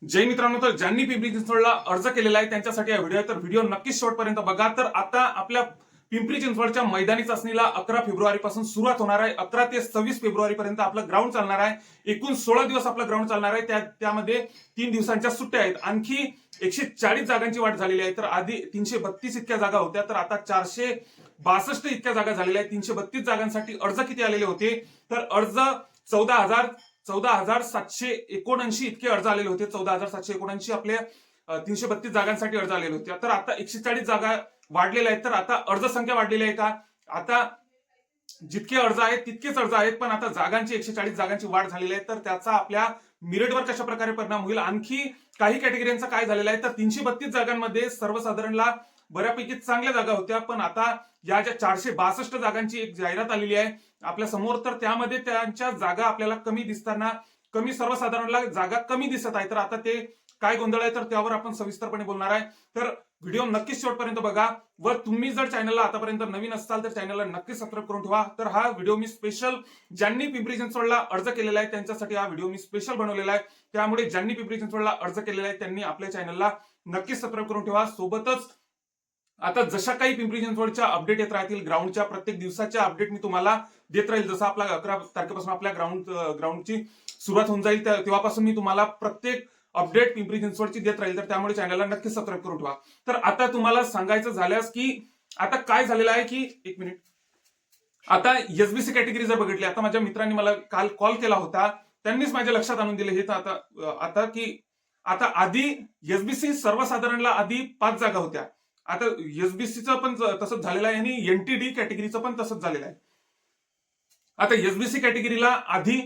जय मित्रांनो, तर ज्यांनी पिंपरी चिंचवडला अर्ज केलेला आहे त्यांच्यासाठी हा व्हिडिओ आहे, तर व्हिडिओ नक्कीच शेवटपर्यंत बघा. तर आता आपल्या पिंपरी चिंचवडच्या मैदानी चाचणीला 11 फेब्रुवारी पासून सुरुवात होणार आहे. 11 ते 26 फेब्रुवारी पर्यंत आपलं ग्राउंड चालणार आहे. एकूण 16 दिवस आपलं ग्राउंड चालणार आहे. त्यामध्ये 3 दिवसांच्या सुट्ट्या आहेत. आणखी 140 जागांची वाढ झालेली आहे. तर आधी 332 इतक्या जागा होत्या, तर आता 462 इतक्या जागा झालेल्या आहेत. 332 जागांसाठी अर्ज किती आलेले होते, तर अर्ज 14,779 इतके अर्ज आलेले होते. 14,779 आपल्या 332 जागांसाठी अर्ज आलेले होते. तर आता 140 जागा वाढलेल्या आहेत. तर आता अर्ज संख्या वाढलेली आहे का? आता जितके अर्ज आहेत तितकेच अर्ज आहेत, पण आता जागांची 140 जागांची वाढ झालेली आहे. तर त्याचा आपल्या मेरिटवर कशा प्रकारे परिणाम होईल? आणखी काही कॅटेगरीचा काय झालेलं आहे, तर 332 जागांमध्ये सर्वसाधारणला बऱ्यापैकी चांगल्या जागा होत्या, पण आता या ज्या 462 जागांची एक जाहिरात आलेली आहे आपल्या समोर, तर त्यामध्ये त्यांच्या जागा आपल्याला कमी दिसताना, कमी सर्वसाधारणला जागा कमी दिसत आहे. तर आता ते काय गोंधळ आहे, तर त्यावर आपण सविस्तरपणे बोलणार आहे. तर व्हिडिओ नक्कीच शेवटपर्यंत बघा. व तुम्ही जर चॅनलला आतापर्यंत नवीन असाल तर चॅनलला नक्कीच सबस्क्राईब करून ठेवा. तर हा व्हिडिओ मी स्पेशल ज्यांनी पिंपरी चिंचवडला अर्ज केलेला आहे त्यांच्यासाठी हा व्हिडिओ मी स्पेशल बनवलेला आहे. त्यामुळे ज्यांनी पिंपरी चिंचवडला अर्ज केलेला आहे त्यांनी आपल्या चॅनलला नक्कीच सबस्क्राईब करून ठेवा. सोबतच आता जशा काही पिंपरी चिंचवडच्या अपडेट येत राहतील, ग्राउंडच्या प्रत्येक दिवसाच्या अपडेट मी तुम्हाला देत राहील. जसं आपला 11 तारखेपासून आपल्या ग्राउंडची सुरुवात होऊन जाईल, तेव्हापासून मी तुम्हाला प्रत्येक अपडेट पिंपरी चिंचवडची देत राहील. तर त्यामुळे चॅनलला नक्कीच सबस्क्राईब करून ठेवा. तर आता तुम्हाला सांगायचं झाल्यास की आता काय झालेलं आहे की, एक मिनिट, आता एसबीसी कॅटेगरी जर बघितली, आता माझ्या मित्रांनी मला काल कॉल केला होता, त्यांनीच माझ्या लक्षात आणून दिले हे. तर आता की आता आधी एसबीसी सर्वसाधारणला आधी 5 जागा होत्या. आता एसबीसीचं पण तसंच झालेलं आहे आणि एनटीडी कॅटेगरीचं पण तसंच झालेलं आहे. आता एसबीसी कॅटेगरीला आधी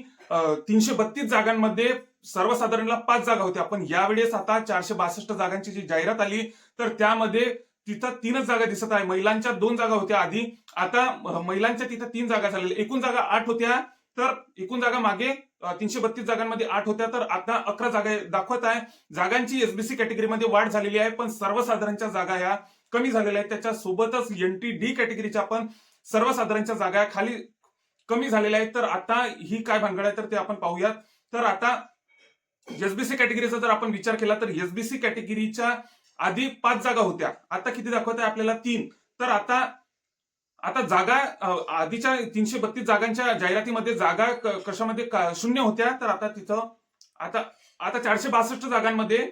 332 जागांमध्ये सर्वसाधारणला 5 जागा होत्या, पण यावेळेस आता 462 जागांची जी जाहिरात आली, तर त्यामध्ये तिथं 3च जागा दिसत आहे. महिलांच्या 2 जागा होत्या आधी, आता महिलांच्या तिथं 3 जागा झालेल्या. एकूण जागा 8 होत्या, तर एकूण जागा मागे 332 जागांमध्ये 8 होत्या, तर आता 11 जागा दाखवत आहे. जागांची एसबीसी कॅटेगरीमध्ये वाढ झालेली आहे, पण सर्वसाधारणच्या जागा ह्या कमी झालेल्या आहेत. त्याच्यासोबतच एनटीडी कॅटेगरीच्या पण सर्वसाधारणच्या जागा खाली कमी झालेल्या आहेत. तर आता ही काय भानगड आहे तर ते आपण पाहूयात. तर आता एसबीसी कॅटेगरीचा जर आपण विचार केला, तर एसबीसी कॅटेगरीच्या आधी 5 जागा होत्या, आता किती दाखवत आहे आपल्याला? 3. तर आता जागा आधीच्या 332 जागांच्या जाहिरातीमध्ये जागा कशामध्ये शून्य होत्या, तर आता तिथं आता 462 जागांमध्ये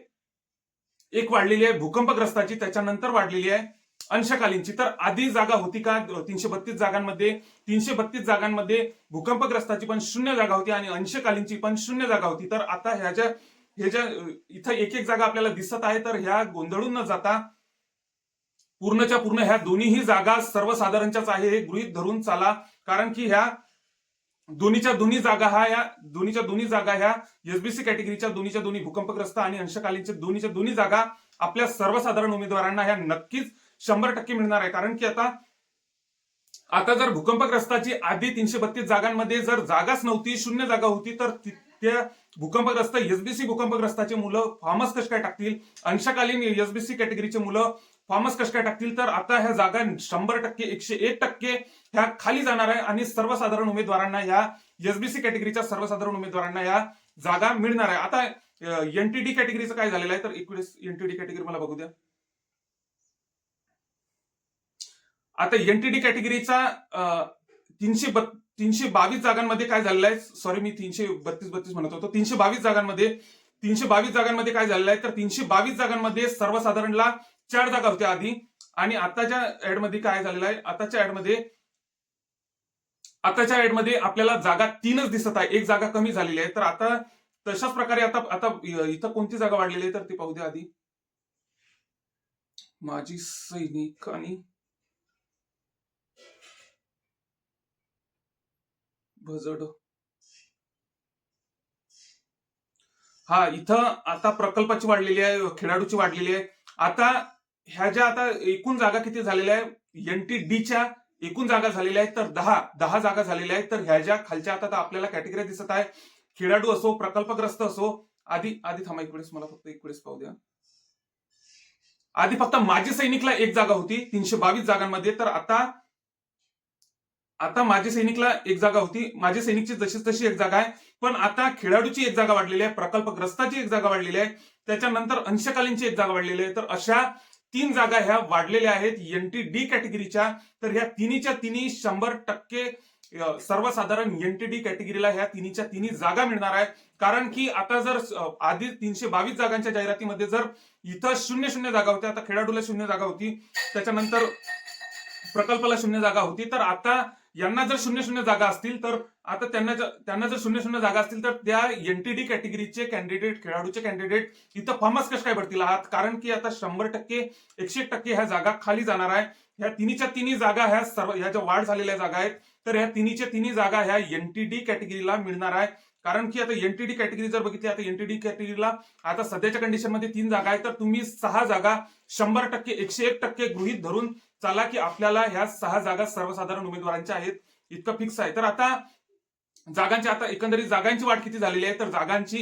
एक वाढलेली आहे भूकंपग्रस्ताची, त्याच्यानंतर वाढलेली आहे अंशकालीनची. तर आधी जागा होती का 332 जागांमध्ये? 332 जागांमध्ये भूकंपग्रस्ताची पण 0 जागा होती आणि अंशकालीनची पण 0 जागा होती. तर आता ह्या ज्या इथं एक एक जागा आपल्याला दिसत आहे, तर ह्या गोंधळून न जाता पूर्णच्या पूर्ण ह्या दोन्हीही जागा सर्वसाधारणच्याच आहे हे गृहीत धरून चाला. कारण की ह्या दोन्हीच्या दोन्ही जागा ह्या एसबीसी कॅटेगरीच्या दोन्ही भूकंपग्रस्त आणि अंशकालीनच्या दोन्ही जागा आपल्या सर्वसाधारण उमेदवारांना ह्या नक्कीच 100% मिळणार आहे. कारण की आता जर भूकंपग्रस्ताची आधी 332 जागांमध्ये जर जागाच नव्हती, 0 जागा होती, तर त्या भूकंपग्रस्त एसबीसी भूकंपग्रस्ताचे मुलं फॉर्मच कशा काय टाकतील? अंशकालीन एसबीसी कॅटेगरीचे मुलं फॉर्मच कशा काय टाकतील? तर आता ह्या जागा 100%, 101% ह्या खाली जाणार आहे आणि सर्वसाधारण उमेदवारांना, ह्या एसबीसी कॅटेगरीच्या सर्वसाधारण उमेदवारांना ह्या जागा मिळणार आहे. आता एनटीडी कॅटेगरीचं काय झालेलं आहे, तर एक वेळेस एनटीडी कॅटेगरी मला बघू द्या. आता एनटीडी कॅटेगरीचा 322 जागांमध्ये काय झालेलं आहे, सॉरी मी 332 म्हणत होतो, 322 जागांमध्ये काय झालेलं आहे, तर 322 जागांमध्ये सर्वसाधारणला 4 जागा होत्या आधी, आणि आताच्या ऍडमध्ये काय झालेलं आहे, आताच्या ऍडमध्ये आपल्याला जागा 3च दिसत आहे, एक जागा कमी झालेली आहे. तर आता तशाच प्रकारे आता इथं कोणती जागा वाढलेली आहे तर ती पाहू द्या आधी. माजी सैनिक आणि भजड, हा इथं आता प्रकल्पाची वाढलेली आहे, खेळाडूची वाढलेली आहे. आता ह्या ज्या आता एकूण जागा किती झालेल्या आहे, एनटीडीच्या एकूण जागा झालेल्या आहेत, तर 10 जागा झालेल्या आहेत. तर ह्या ज्या खालच्या आता आपल्याला कॅटेगरी दिसत आहे, खेळाडू असो, प्रकल्पग्रस्त असो, आधी थांबा एक वेळेस, मला फक्त एक वेळेस पाहू द्या. आधी फक्त माजी सैनिकला एक जागा होती 322 जागांमध्ये, तर आता माजी सैनिकला एक जागा होती, माजी सैनिकची जशीच तशी एक जागा आहे, पण आता खेळाडूची एक जागा वाढलेली आहे, प्रकल्पग्रस्ताची एक जागा वाढलेली आहे. त्याच्यानंतर अंशकालीनची एक जागा वाढलेली आहे. तर अशा 3 जागा ह्या वाढलेल्या आहेत NTD कॅटेगरीच्या. तर ह्या तिन्हीच्या तिन्ही 100% सर्वसाधारण NTD कॅटेगरीला ह्या तिन्हीच्या तिन्ही जागा मिळणार आहे. कारण की आता जर आधी 322 जागांच्या जाहिरातीमध्ये जर इथं 0-0 जागा होत्या, आता खेळाडूला 0 जागा होती, त्याच्यानंतर प्रकल्पाला 0 जागा होती. तर आता यांना जर 0-0 जागा असतील तर आता त्यांना जर 0-0 जागा असतील तर त्या NTD कॅटेगरीचे कॅन्डिडेट, खेळाडूचे कॅन्डिडेट इथं फॉर्मच कसं काय भरतील आहात? कारण की आता 100% 101% ह्या जागा खाली जाणार आहे. ह्या तिन्हीच्या तिन्ही जागा ह्या ज्या वाढ झालेल्या जागा आहेत, तर ह्या तिन्हीच्या तिन्ही जागा ह्या NTD कॅटेगरीला मिळणार आहे. कारण की आता NTD कॅटेगरी जर बघितली, आता NTD कॅटेगरीला आता सध्याच्या कंडिशनमध्ये 3 जागा आहेत. तर तुम्ही 6 जागा 100% 101% गृहीत धरून चला की आपल्याला ह्या 6 जागा सर्वसाधारण उमेदवारांच्या आहेत, इतकं फिक्स आहे. तर आता जागांची आता एकंदरीत जागांची वाढ किती झालेली आहे? तर जागांची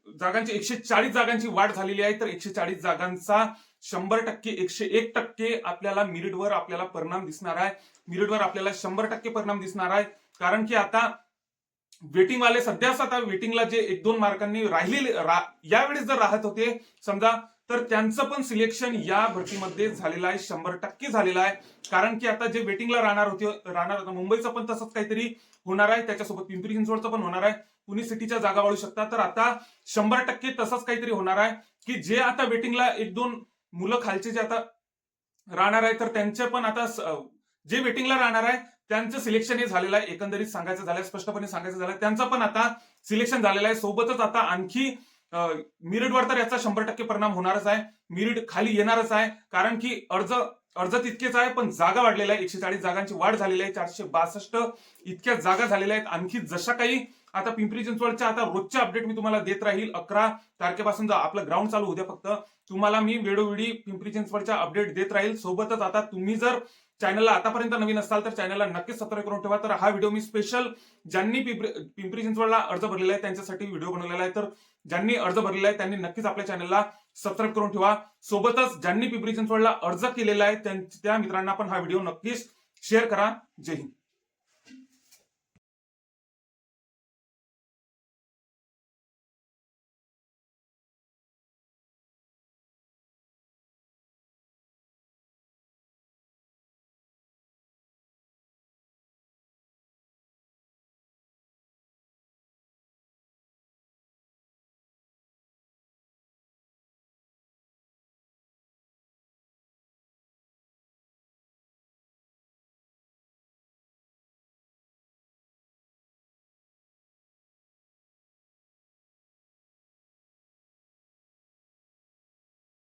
140 जागांची वाढ झालेली आहे. तर 140 जागांचा 100% 101% आपल्याला मेरिटवर आपल्याला परिणाम दिसणार आहे. मेरिटवर आपल्याला 100% परिणाम दिसणार आहे. कारण की आता वेटिंगवाले सध्याच आता वेटिंगला जे 1-2 मार्कांनी यावेळेस जर राहत होते समजा, तर त्यांचं पण सिलेक्शन या भरतीमध्ये झालेलं आहे, 100% झालेलं आहे. कारण की आता जे वेटिंगला राहणार होता मुंबईचं पण तसंच काहीतरी होणार आहे, त्याच्यासोबत पिंपरी चिंचवडचं पण होणार आहे, पुणे सिटीच्या जागा वाढू शकतात. तर आता 100% तसंच काहीतरी होणार आहे की जे आता वेटिंगला 1-2 मुलं खालचे जे आता राहणार आहे, तर त्यांचे पण आता जे वेटिंगला राहणार आहे त्यांचं सिलेक्शन हे झालेलं आहे. एकंदरीत सांगायचं झालं, स्पष्टपणे सांगायचं झालं, त्यांचं पण आता सिलेक्शन झालेलं आहे. सोबतच आता आणखी मेरिटवर तर याचा 100% परिणाम होणारच आहे. मेरिट खाली येणारच आहे. कारण की अर्ज तितकेच आहे, पण जागा वाढलेल्या आहे. 140 जागांची वाढ झालेली आहे. 462 इतक्या जागा झालेल्या आहेत. आणखी जशा काही आता पिंपरी चिंचवडच्या आता रोजचे अपडेट मी तुम्हाला देत राहील. 11 तारखेपासून आपलं ग्राउंड चालू होऊ द्या फक्त, तुम्हाला मी वेळोवेळी पिंपरी चिंचवडच्या अपडेट देत राहील. सोबतच आता तुम्ही जर चॅनलला आतापर्यंत नवीन असाल तर चॅनलला नक्कीच सबस्क्राईब करून ठेवा. तर हा व्हिडिओ मी स्पेशल ज्यांनी पिंपरी चिंचवडला अर्ज भरलेला आहे त्यांच्यासाठी व्हिडिओ बनवलेला आहे. तर ज्यांनी अर्ज भरलेला आहे त्यांनी नक्कीच आपल्या चॅनलला सबस्क्राईब करून ठेवा. सोबतच ज्यांनी पिंपरी चिंचवडला अर्ज केलेला आहे त्या मित्रांना पण हा व्हिडिओ नक्कीच शेअर करा. जय हिंद.